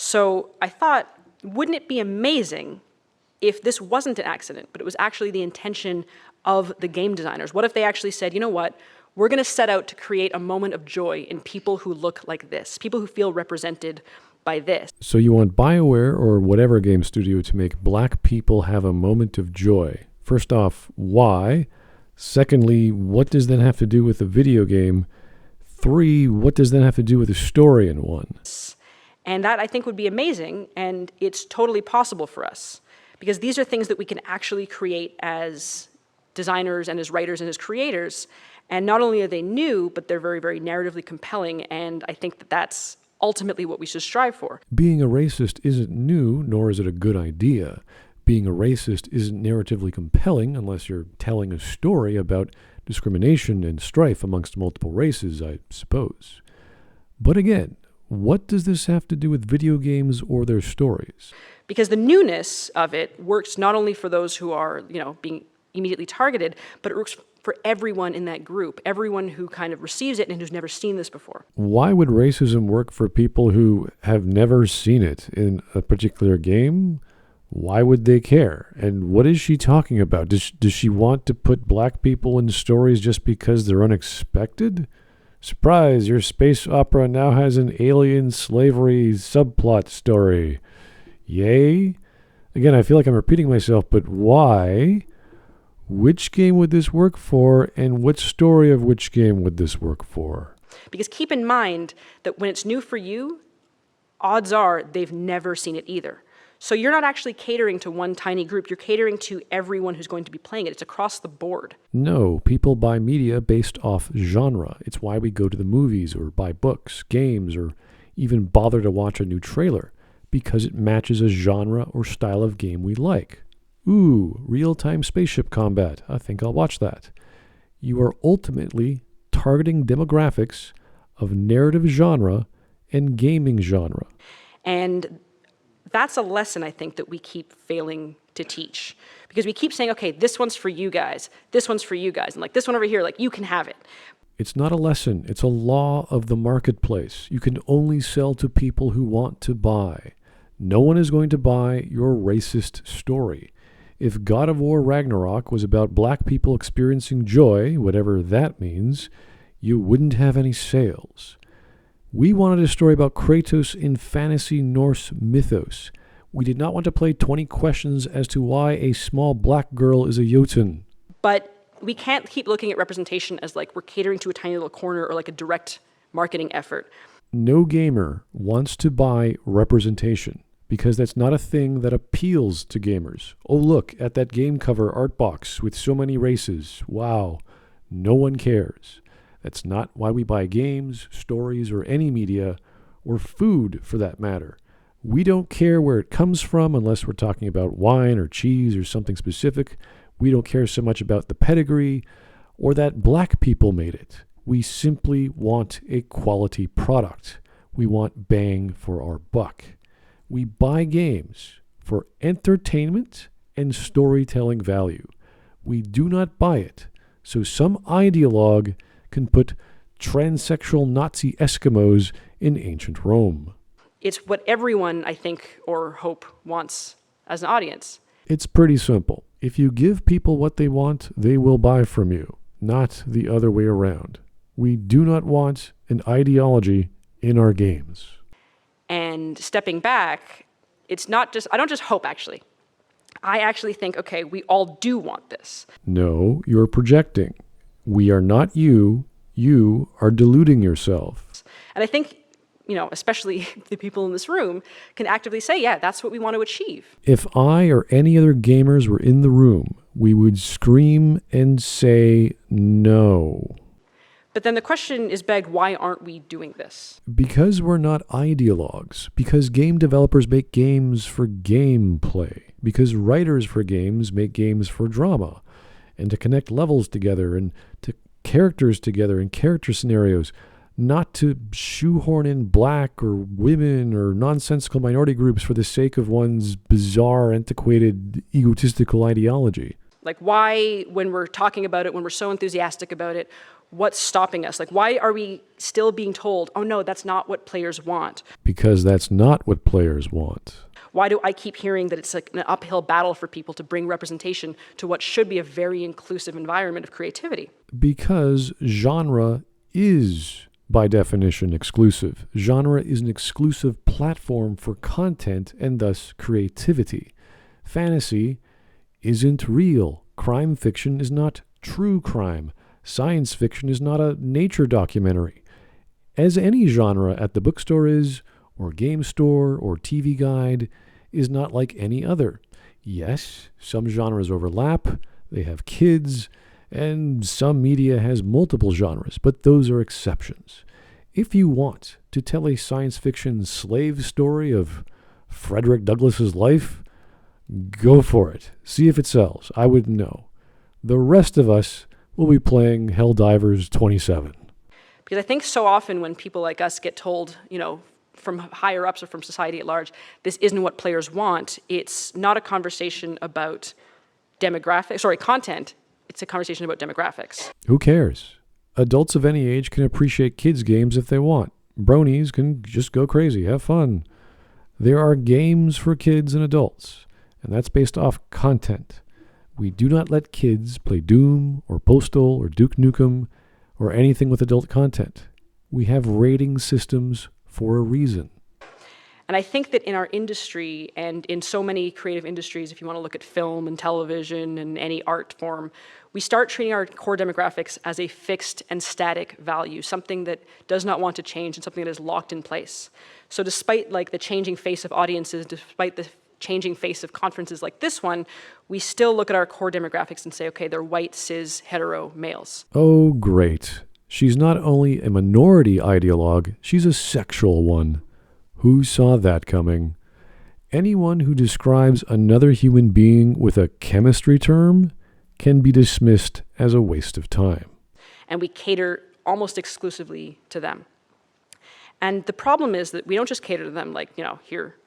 So I thought, wouldn't it be amazing if this wasn't an accident, but it was actually the intention of the game designers? What if they actually said, you know what, we're going to set out to create a moment of joy in people who look like this, people who feel represented by this. So you want BioWare or whatever game studio to make black people have a moment of joy. First off, why? Secondly, what does that have to do with a video game? 3, what does that have to do with a story in one? And that, I think, would be amazing, and it's totally possible for us, because these are things that we can actually create as designers and as writers and as creators, and not only are they new, but they're very, very narratively compelling, and I think that that's ultimately what we should strive for. Being a racist isn't new, nor is it a good idea. Being a racist isn't narratively compelling unless you're telling a story about discrimination and strife amongst multiple races, I suppose. But again, what does this have to do with video games or their stories? Because the newness of it works not only for those who are, being immediately targeted, but it works for everyone in that group, everyone who kind of receives it and who's never seen this before. Why would racism work for people who have never seen it in a particular game? Why would they care? And what is she talking about? Does she want to put black people in stories just because they're unexpected? Surprise, your space opera now has an alien slavery subplot story. Yay? Again, I feel like I'm repeating myself, but why? Which game would this work for, and what story of which game would this work for? Because keep in mind that when it's new for you, odds are they've never seen it either. So you're not actually catering to one tiny group, you're catering to everyone who's going to be playing it. It's across the board. No, people buy media based off genre. It's why we go to the movies or buy books, games, or even bother to watch a new trailer, because it matches a genre or style of game we like. Ooh, real-time spaceship combat. I think I'll watch that. You are ultimately targeting demographics of narrative genre and gaming genre. And that's a lesson, I think, that we keep failing to teach. Because we keep saying, okay, this one's for you guys, this one's for you guys, and like this one over here, like you can have it. It's not a lesson, it's a law of the marketplace. You can only sell to people who want to buy. No one is going to buy your racist story. If God of War Ragnarok was about black people experiencing joy, whatever that means, you wouldn't have any sales. We wanted a story about Kratos in fantasy Norse mythos. We did not want to play 20 questions as to why a small black girl is a Jotun. But we can't keep looking at representation as like we're catering to a tiny little corner or like a direct marketing effort. No gamer wants to buy representation, because that's not a thing that appeals to gamers. Oh, look at that game cover art box with so many races. Wow, no one cares. That's not why we buy games, stories, or any media, or food for that matter. We don't care where it comes from unless we're talking about wine or cheese or something specific. We don't care so much about the pedigree or that black people made it. We simply want a quality product. We want bang for our buck. We buy games for entertainment and storytelling value. We do not buy it so some ideologue can put transsexual Nazi Eskimos in ancient Rome. It's what everyone, I think, or hope, wants as an audience. It's pretty simple. If you give people what they want, they will buy from you, not the other way around. We do not want an ideology in our games. And stepping back, it's not just, I don't just hope, actually. I actually think, okay, we all do want this. No, you're projecting. We are not you. You are deluding yourself. And I think, especially the people in this room can actively say, yeah, that's what we want to achieve. If I or any other gamers were in the room, we would scream and say no. But then the question is begged, why aren't we doing this? Because we're not ideologues. Because game developers make games for gameplay. Because writers for games make games for drama. And to connect levels together and to characters together and character scenarios. Not to shoehorn in black or women or nonsensical minority groups for the sake of one's bizarre, antiquated, egotistical ideology. Like why, when we're talking about it, when we're so enthusiastic about it, What's stopping us? Like, why are we still being told, oh no, that's not what players want? Because that's not what players want. Why do I keep hearing that it's like an uphill battle for people to bring representation to what should be a very inclusive environment of creativity? Because genre is, by definition, exclusive. Genre is an exclusive platform for content and thus creativity. Fantasy isn't real. Crime fiction is not true crime. Science fiction is not a nature documentary. As any genre at the bookstore is, or game store, or TV guide, is not like any other. Yes, some genres overlap, they have kids, and some media has multiple genres, but those are exceptions. If you want to tell a science fiction slave story of Frederick Douglass's life, go for it. See if it sells. I wouldn't know. The rest of us will be playing Helldivers 27. Because I think so often when people like us get told, from higher ups or from society at large, this isn't what players want, it's not a conversation about content, it's a conversation about demographics. Who cares? Adults of any age can appreciate kids' games if they want. Bronies can just go crazy, have fun. There are games for kids and adults, and that's based off content. We do not let kids play Doom or Postal or Duke Nukem or anything with adult content. We have rating systems for a reason. And I think that in our industry and in so many creative industries, if you want to look at film and television and any art form, we start treating our core demographics as a fixed and static value, something that does not want to change and something that is locked in place. So despite the changing face of audiences, despite the changing face of conferences like this one, we still look at our core demographics and say, okay, they're white, cis, hetero males. Oh, great. She's not only a minority ideologue, she's a sexual one. Who saw that coming? Anyone who describes another human being with a chemistry term can be dismissed as a waste of time. And we cater almost exclusively to them. And the problem is that we don't just cater to them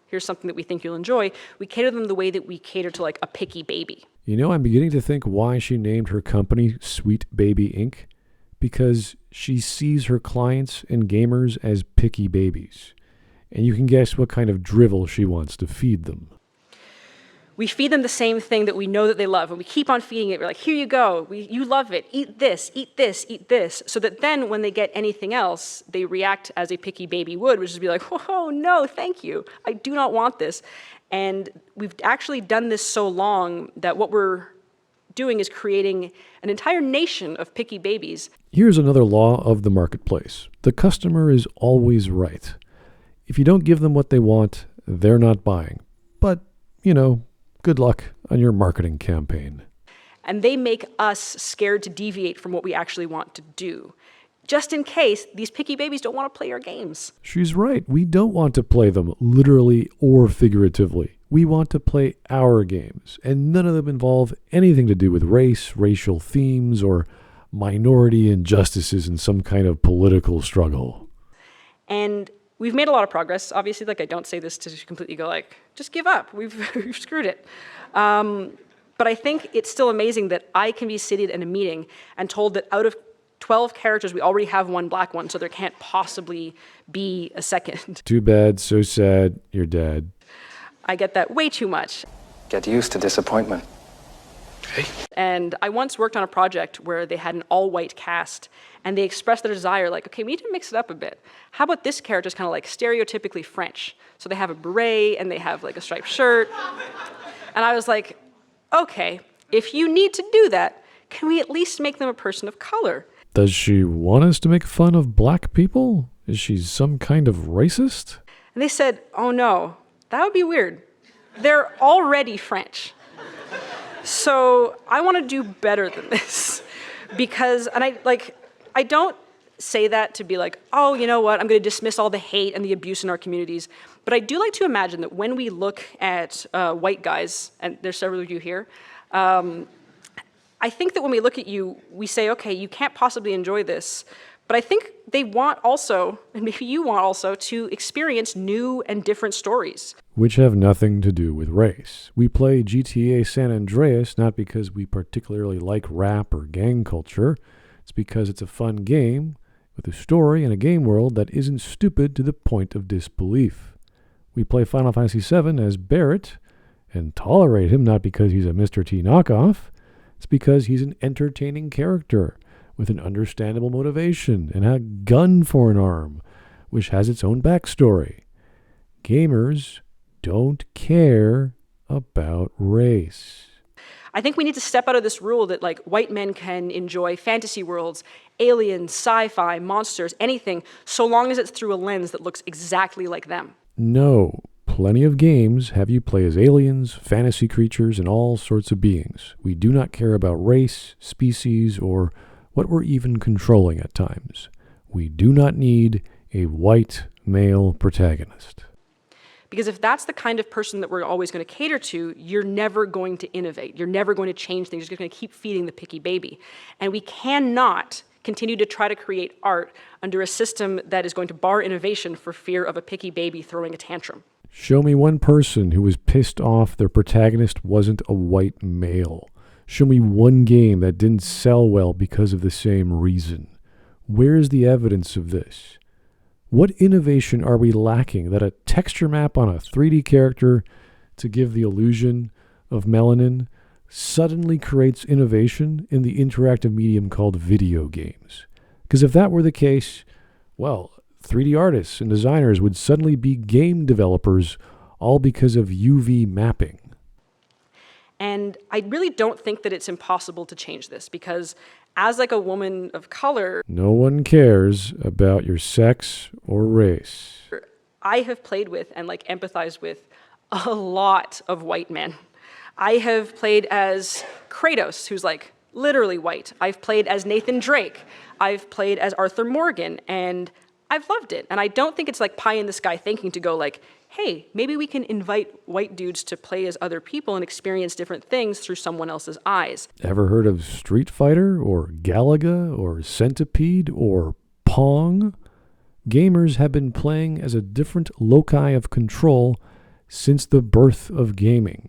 here's something that we think you'll enjoy. We cater to them the way that we cater to a picky baby. I'm beginning to think why she named her company Sweet Baby Inc. Because she sees her clients and gamers as picky babies. And you can guess what kind of drivel she wants to feed them. We feed them the same thing that we know that they love, and we keep on feeding it. We're like, here you go, you love it, eat this, eat this, eat this, so that then when they get anything else, they react as a picky baby would, which is be like, oh, no, thank you, I do not want this. And we've actually done this so long that what we're doing is creating an entire nation of picky babies. Here's another law of the marketplace. The customer is always right. If you don't give them what they want, they're not buying. But, good luck on your marketing campaign. And they make us scared to deviate from what we actually want to do, just in case these picky babies don't want to play our games. She's right. We don't want to play them literally or figuratively. We want to play our games, and none of them involve anything to do with race, racial themes, or minority injustices in some kind of political struggle. And we've made a lot of progress. Obviously, I don't say this to completely go just give up. We've screwed it. But I think it's still amazing that I can be seated in a meeting and told that out of 12 characters, we already have one black one, so there can't possibly be a second. Too bad, so sad, you're dead. I get that way too much. Get used to disappointment. Hey. And I once worked on a project where they had an all-white cast, and they expressed their desire, okay, we need to mix it up a bit. How about this character's kind of stereotypically French? So they have a beret, and they have a striped shirt. And I was like, okay, if you need to do that, can we at least make them a person of color? Does she want us to make fun of black people? Is she some kind of racist? And they said, oh no, that would be weird. They're already French. So I want to do better than this. Because, and I don't say that to be oh, you know what, I'm going to dismiss all the hate and the abuse in our communities. But I do like to imagine that when we look at white guys, and there's several of you here, I think that when we look at you, we say, okay, you can't possibly enjoy this. But I think they want also, and maybe you want also, to experience new and different stories. Which have nothing to do with race. We play GTA San Andreas not because we particularly like rap or gang culture. It's It's because it's a fun game with a story and a game world that isn't stupid to the point of disbelief. We play Final Fantasy VII as Barrett and tolerate him not because he's a Mr. T knockoff. It's because he's an entertaining character with an understandable motivation and a gun for an arm, which has its own backstory. Gamers don't care about race. I think we need to step out of this rule that like white men can enjoy fantasy worlds, aliens, sci-fi, monsters, anything, so long as it's through a lens that looks exactly like them. No, plenty of games have you play as aliens, fantasy creatures, and all sorts of beings. We do not care about race, species, or what we're even controlling at times. We do not need a white male protagonist. Because if that's the kind of person that we're always going to cater to, you're never going to innovate. You're never going to change things. You're just going to keep feeding the picky baby. And we cannot continue to try to create art under a system that is going to bar innovation for fear of a picky baby throwing a tantrum. Show me one person who was pissed off their protagonist wasn't a white male. Show me one game that didn't sell well because of the same reason. Where's the evidence of this? What innovation are we lacking that a texture map on a 3D character to give the illusion of melanin suddenly creates innovation in the interactive medium called video games? Because if that were the case, well, 3D artists and designers would suddenly be game developers all because of UV mapping. And I really don't think that it's impossible to change this because as like a woman of color, no one cares about your sex or race. I have played with and like empathized with a lot of white men. I have played as Kratos, who's like literally white. I've played as Nathan Drake. I've played as Arthur Morgan, and I've loved it. And I don't think it's like pie in the sky thinking to go like, hey, maybe we can invite white dudes to play as other people and experience different things through someone else's eyes. Ever heard of Street Fighter or Galaga or Centipede or Pong? Gamers have been playing as a different loci of control since the birth of gaming.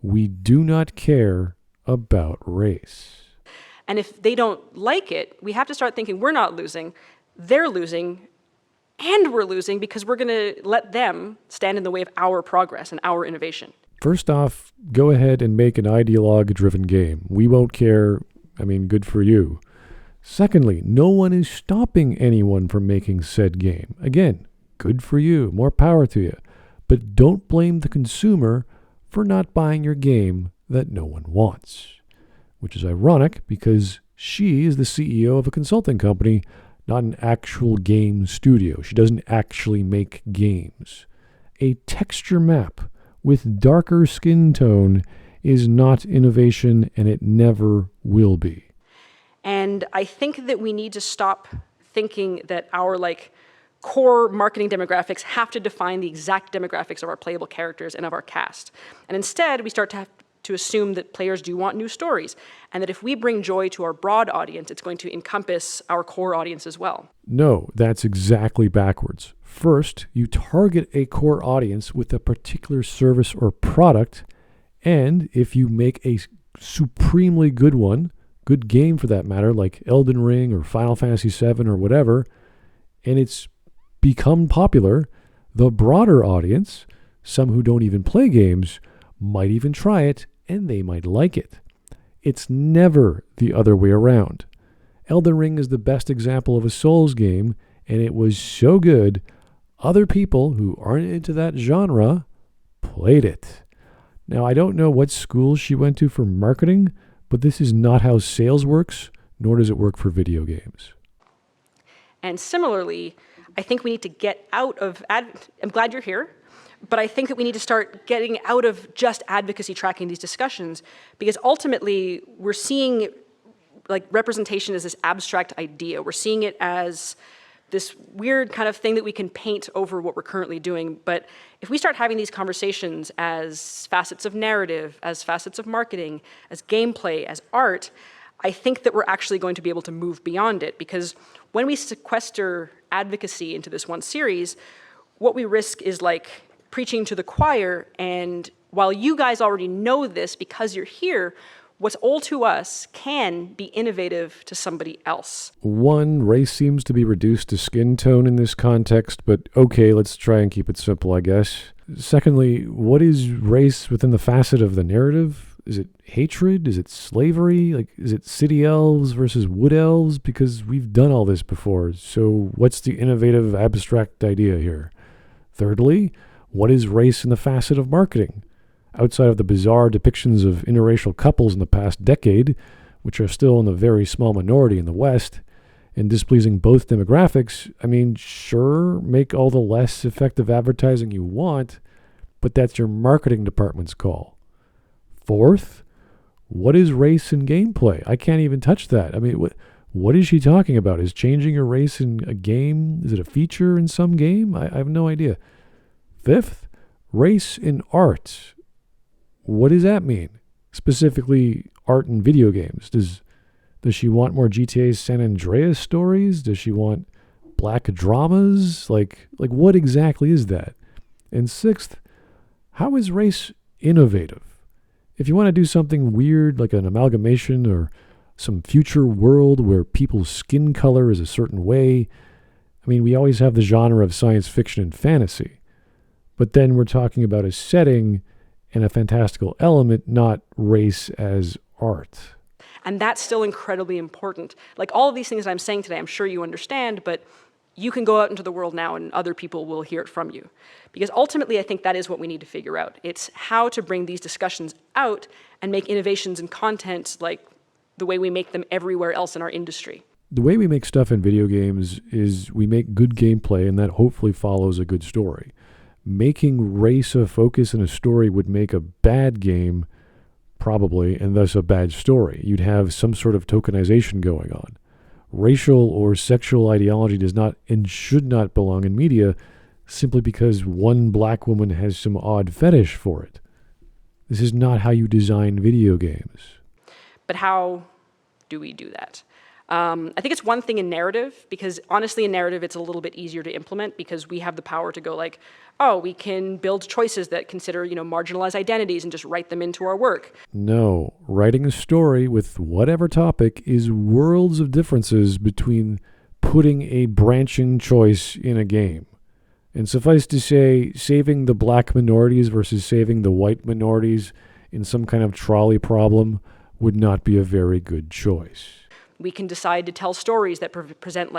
We do not care about race. And if they don't like it, we have to start thinking we're not losing, they're losing, and we're losing because we're going to let them stand in the way of our progress and our innovation. First off, go ahead and make an ideologue-driven game. We won't care. I mean, good for you. Secondly, no one is stopping anyone from making said game. Again, good for you. More power to you. But don't blame the consumer for not buying your game that no one wants. Which is ironic because she is the CEO of a consulting company, not an actual game studio. She doesn't actually make games. A texture map with darker skin tone is not innovation, and it never will be. And I think that we need to stop thinking that our like core marketing demographics have to define the exact demographics of our playable characters and of our cast. And instead, we start to have to assume that players do want new stories, and that if we bring joy to our broad audience, it's going to encompass our core audience as well. No, that's exactly backwards. First, you target a core audience with a particular service or product, and if you make a supremely good one, good game for that matter, like Elden Ring or Final Fantasy VII or whatever, and it's become popular, the broader audience, some who don't even play games, might even try it, and they might like it. It's never the other way around. Elden Ring is the best example of a Souls game, and it was so good, other people who aren't into that genre played it. Now, I don't know what school she went to for marketing, but this is not how sales works, nor does it work for video games. And similarly, I think we need to get out of, I'm glad you're here, but I think that we need to start getting out of just advocacy tracking these discussions, because ultimately we're seeing like representation as this abstract idea. We're seeing it as this weird kind of thing that we can paint over what we're currently doing. But if we start having these conversations as facets of narrative, as facets of marketing, as gameplay, as art, I think that we're actually going to be able to move beyond it, because when we sequester advocacy into this one series, what we risk is like preaching to the choir, and while you guys already know this because you're here, what's old to us can be innovative to somebody else. One, race seems to be reduced to skin tone in this context, but okay, let's try and keep it simple, I guess. Secondly, what is race within the facet of the narrative? Is it hatred? Is it slavery? Like, is it city elves versus wood elves? Because we've done all this before, so what's the innovative abstract idea here? Thirdly, what is race in the facet of marketing? Outside of the bizarre depictions of interracial couples in the past decade, which are still in a very small minority in the West, and displeasing both demographics, I mean, sure, make all the less effective advertising you want, but that's your marketing department's call. Fourth, what is race in gameplay? I can't even touch that. I mean, what is she talking about? Is changing your race in a game, is it a feature in some game? I have no idea. Fifth, race in art. What does that mean? Specifically, art in video games. Does she want more GTA San Andreas stories? Does she want black dramas? Like what exactly is that? And sixth, how is race innovative? If you want to do something weird, like an amalgamation or some future world where people's skin color is a certain way, I mean, we always have the genre of science fiction and fantasy. But then we're talking about a setting and a fantastical element, not race as art. And that's still incredibly important. Like all of these things that I'm saying today, I'm sure you understand, but you can go out into the world now and other people will hear it from you. Because ultimately, I think that is what we need to figure out. It's how to bring these discussions out and make innovations in content like the way we make them everywhere else in our industry. The way we make stuff in video games is we make good gameplay, and that hopefully follows a good story. Making race a focus in a story would make a bad game, probably, and thus a bad story. You'd have some sort of tokenization going on. Racial or sexual ideology does not and should not belong in media simply because one black woman has some odd fetish for it. This is not how you design video games. But how do we do that? I think it's one thing in narrative, because honestly in narrative it's a little bit easier to implement because we have the power to go like, oh, we can build choices that consider, marginalized identities and just write them into our work. No, writing a story with whatever topic is worlds of differences between putting a branching choice in a game. And suffice to say, saving the black minorities versus saving the white minorities in some kind of trolley problem would not be a very good choice. We can decide to tell stories that present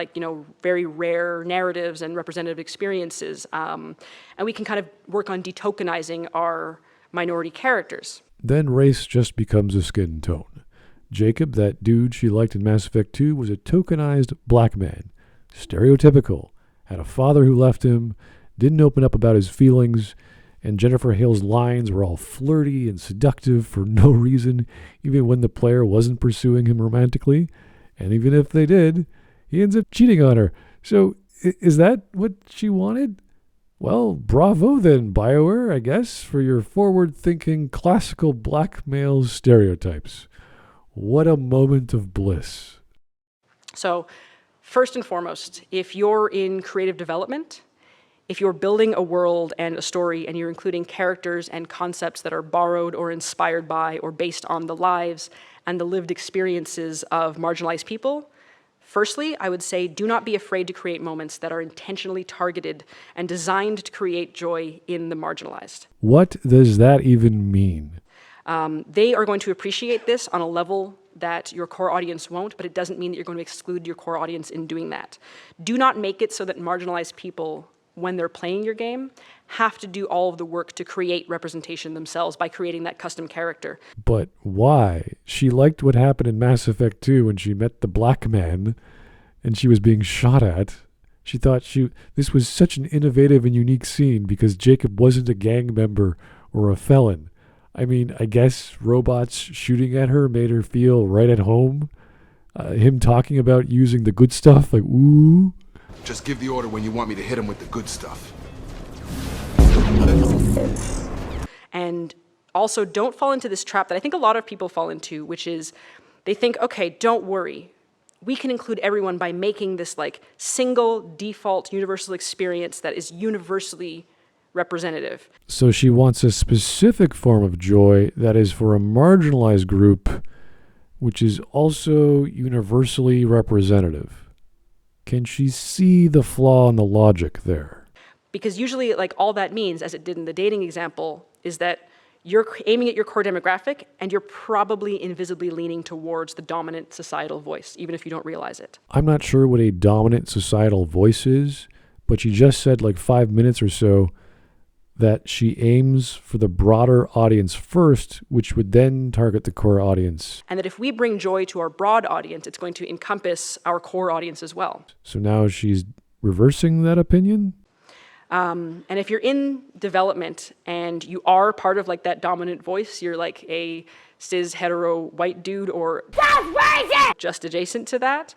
very rare narratives and representative experiences. And we can kind of work on detokenizing our minority characters. Then race just becomes a skin tone. Jacob, that dude she liked in Mass Effect 2, was a tokenized black man. Stereotypical. Had a father who left him, didn't open up about his feelings, and Jennifer Hale's lines were all flirty and seductive for no reason, even when the player wasn't pursuing him romantically. And even if they did, he ends up cheating on her. So is that what she wanted? Well, bravo then, BioWare, I guess, for your forward-thinking classical black male stereotypes. What a moment of bliss. So first and foremost, if you're in creative development, if you're building a world and a story and you're including characters and concepts that are borrowed or inspired by or based on the lives and the lived experiences of marginalized people, firstly, I would say do not be afraid to create moments that are intentionally targeted and designed to create joy in the marginalized. What does that even mean? They are going to appreciate this on a level that your core audience won't, but it doesn't mean that you're going to exclude your core audience in doing that. Do not make it so that marginalized people, when they're playing your game, have to do all of the work to create representation themselves by creating that custom character. But why? She liked what happened in Mass Effect 2 when she met the black man and she was being shot at. She thought this was such an innovative and unique scene because Jacob wasn't a gang member or a felon. I mean, I guess robots shooting at her made her feel right at home. Him talking about using the good stuff, like, ooh. Just give the order when you want me to hit him with the good stuff. And also, don't fall into this trap that I think a lot of people fall into, which is they think, okay, don't worry. We can include everyone by making this single default universal experience that is universally representative. So she wants a specific form of joy that is for a marginalized group, which is also universally representative. Can she see the flaw in the logic there? Because usually, like, all that means, as it did in the dating example, is that you're aiming at your core demographic and you're probably invisibly leaning towards the dominant societal voice, even if you don't realize it. I'm not sure what a dominant societal voice is, but she just said like 5 minutes or so that she aims for the broader audience first, which would then target the core audience. And that if we bring joy to our broad audience, it's going to encompass our core audience as well. So now she's reversing that opinion? And if you're in development and you are part of like that dominant voice, you're like a cis hetero white dude or just adjacent to that,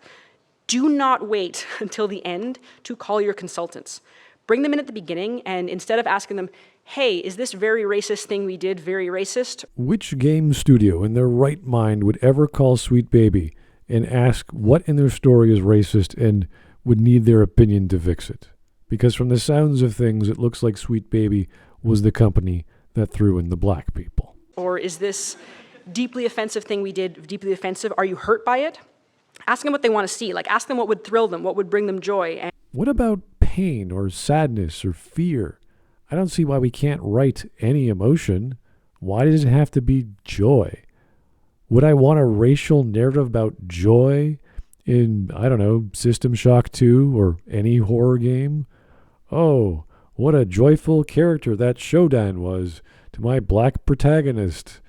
do not wait until the end to call your consultants. Bring them in at the beginning, and instead of asking them, hey, is this very racist thing we did very racist? Which game studio in their right mind would ever call Sweet Baby and ask what in their story is racist and would need their opinion to fix it? Because from the sounds of things, it looks like Sweet Baby was the company that threw in the black people. Or is this deeply offensive thing we did deeply offensive? Are you hurt by it? Ask them what they want to see. Like, ask them what would thrill them, what would bring them joy. And what about pain or sadness or fear? I don't see why we can't write any emotion. Why does it have to be joy? Would I want a racial narrative about joy in, I don't know, System Shock 2 or any horror game? Oh, what a joyful character that Shodan was to my black protagonist.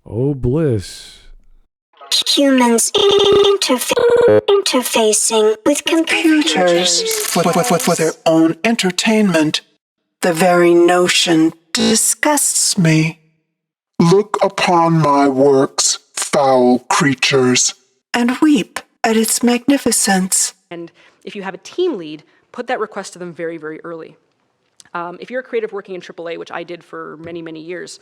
Oh, bliss. Humans interfacing with computers for their own entertainment. The very notion disgusts me. Look upon my works, foul creatures, And weep at its magnificence. And if you have a team lead, put that request to them very, very early. If you're a creative working in AAA, which I did for many, many years,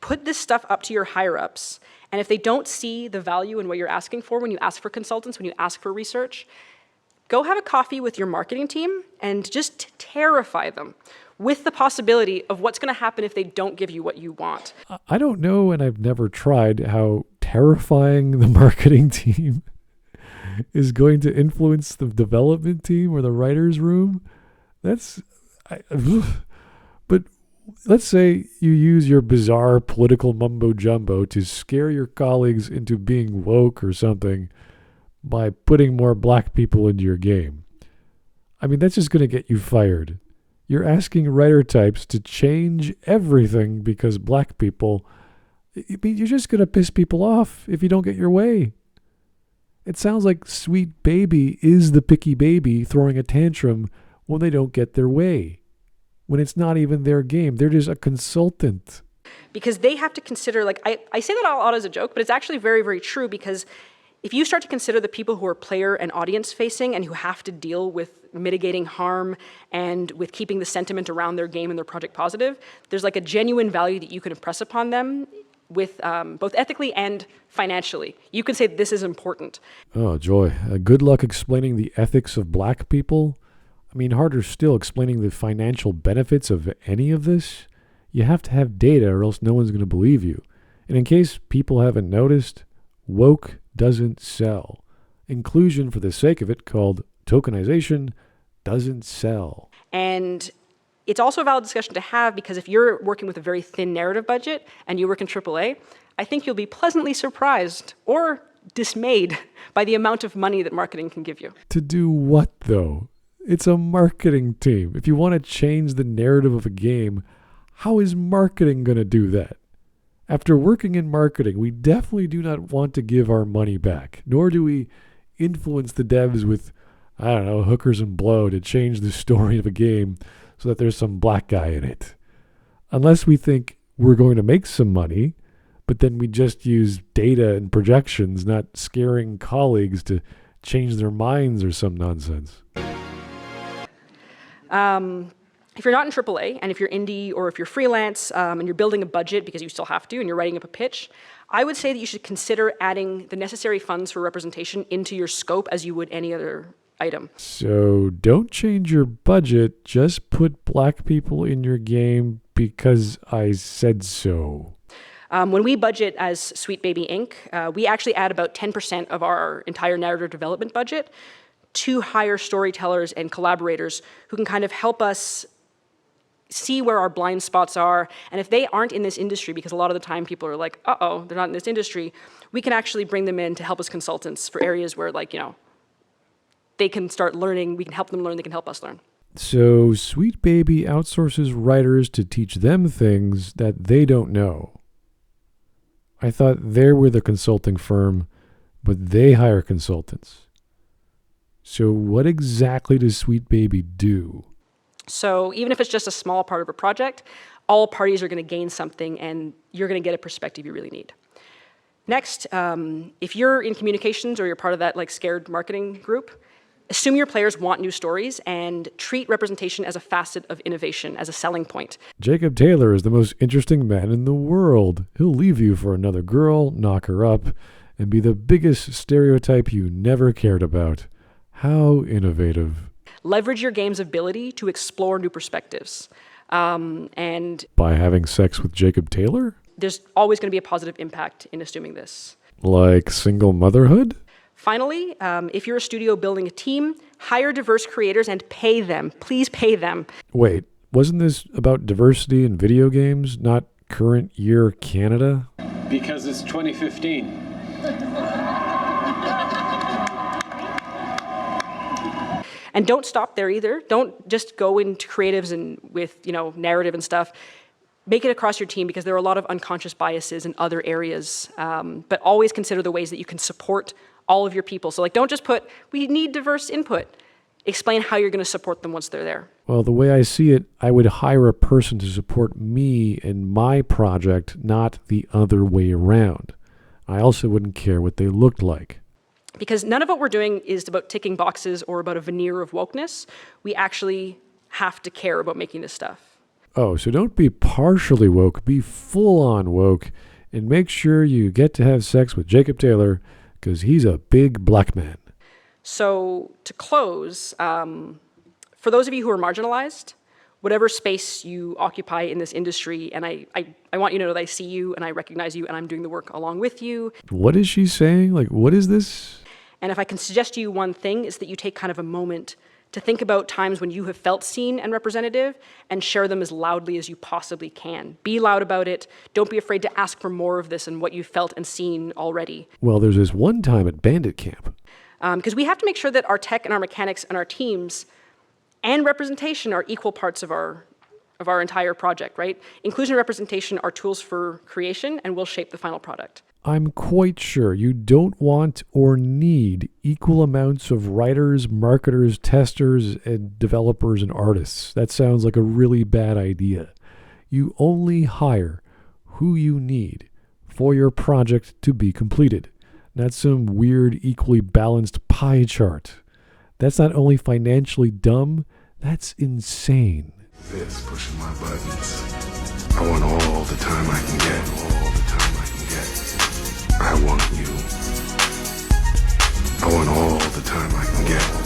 put this stuff up to your higher-ups. And if they don't see the value in what you're asking for when you ask for consultants, when you ask for research, go have a coffee with your marketing team and just terrify them with the possibility of what's going to happen if they don't give you what you want. I don't know, and I've never tried, how terrifying the marketing team is going to influence the development team or the writer's room. But let's say you use your bizarre political mumbo jumbo to scare your colleagues into being woke or something by putting more black people into your game. I mean, that's just going to get you fired. You're asking writer types to change everything because black people, I mean, you're just going to piss people off if you don't get your way. It sounds like Sweet Baby is the picky baby throwing a tantrum when they don't get their way. When it's not even their game. They're just a consultant. Because they have to consider, like, I say that out loud as a joke, but it's actually very, very true, because if you start to consider the people who are player and audience facing and who have to deal with mitigating harm and with keeping the sentiment around their game and their project positive, there's like a genuine value that you can impress upon them with both ethically and financially. You can say this is important. Oh, joy. Good luck explaining the ethics of black people. I mean, harder still explaining the financial benefits of any of this. You have to have data or else no one's going to believe you. And in case people haven't noticed, woke doesn't sell. Inclusion for the sake of it, called tokenization, doesn't sell. And it's also a valid discussion to have, because if you're working with a very thin narrative budget and you work in AAA, I think you'll be pleasantly surprised or dismayed by the amount of money that marketing can give you. To do what, though? It's a marketing team. If you want to change the narrative of a game, how is marketing going to do that? After working in marketing, we definitely do not want to give our money back, nor do we influence the devs with, I don't know, hookers and blow to change the story of a game so that there's some black guy in it. Unless we think we're going to make some money, but then we just use data and projections, not scaring colleagues to change their minds or some nonsense. If you're not in AAA, and if you're indie or if you're freelance and you're building a budget because you still have to and you're writing up a pitch, I would say that you should consider adding the necessary funds for representation into your scope as you would any other item. So don't change your budget, just put black people in your game because I said so. When we budget as Sweet Baby Inc., we actually add about 10% of our entire narrative development budget to hire storytellers and collaborators who can kind of help us see where our blind spots are. And if they aren't in this industry, because a lot of the time people are like, uh-oh, they're not in this industry, we can actually bring them in to help as consultants for areas where, like, they can start learning, we can help them learn, they can help us learn. So Sweet Baby outsources writers to teach them things that they don't know. I thought they were the consulting firm, but they hire consultants. So what exactly does Sweet Baby do? So even if it's just a small part of a project, all parties are going to gain something, and you're going to get a perspective you really need. Next, if you're in communications or you're part of that scared marketing group, assume your players want new stories and treat representation as a facet of innovation, as a selling point. Jacob Taylor is the most interesting man in the world. He'll leave you for another girl, knock her up, and be the biggest stereotype you never cared about. How innovative. Leverage your game's ability to explore new perspectives. And by having sex with Jacob Taylor? There's always going to be a positive impact in assuming this. Like single motherhood? Finally, if you're a studio building a team, hire diverse creators and pay them. Please pay them. Wait, wasn't this about diversity in video games, not current year Canada? Because it's 2015. And don't stop there either. Don't just go into creatives and with narrative and stuff. Make it across your team, because there are a lot of unconscious biases in other areas. But always consider the ways that you can support all of your people. So don't just put, we need diverse input. Explain how you're going to support them once they're there. Well, the way I see it, I would hire a person to support me and my project, not the other way around. I also wouldn't care what they looked like. Because none of what we're doing is about ticking boxes or about a veneer of wokeness. We actually have to care about making this stuff. Oh, so don't be partially woke, be full-on woke, and make sure you get to have sex with Jacob Taylor, because he's a big black man. So to close, for those of you who are marginalized, whatever space you occupy in this industry, and I want you to know that I see you and I recognize you and I'm doing the work along with you. What is she saying? What is this? And if I can suggest to you one thing, is that you take kind of a moment to think about times when you have felt seen and representative and share them as loudly as you possibly can. Be loud about it. Don't be afraid to ask for more of this and what you've felt and seen already. Well, there's this one time at Bandit Camp. Because we have to make sure that our tech and our mechanics and our teams and representation are equal parts of our entire project, right? Inclusion and representation are tools for creation and will shape the final product. I'm quite sure you don't want or need equal amounts of writers, marketers, testers, and developers and artists. That sounds like a really bad idea. You only hire who you need for your project to be completed, not some weird equally balanced pie chart. That's not only financially dumb, that's insane. This pushing my buttons. I want all the time I can get. I want you. I want all the time I can get.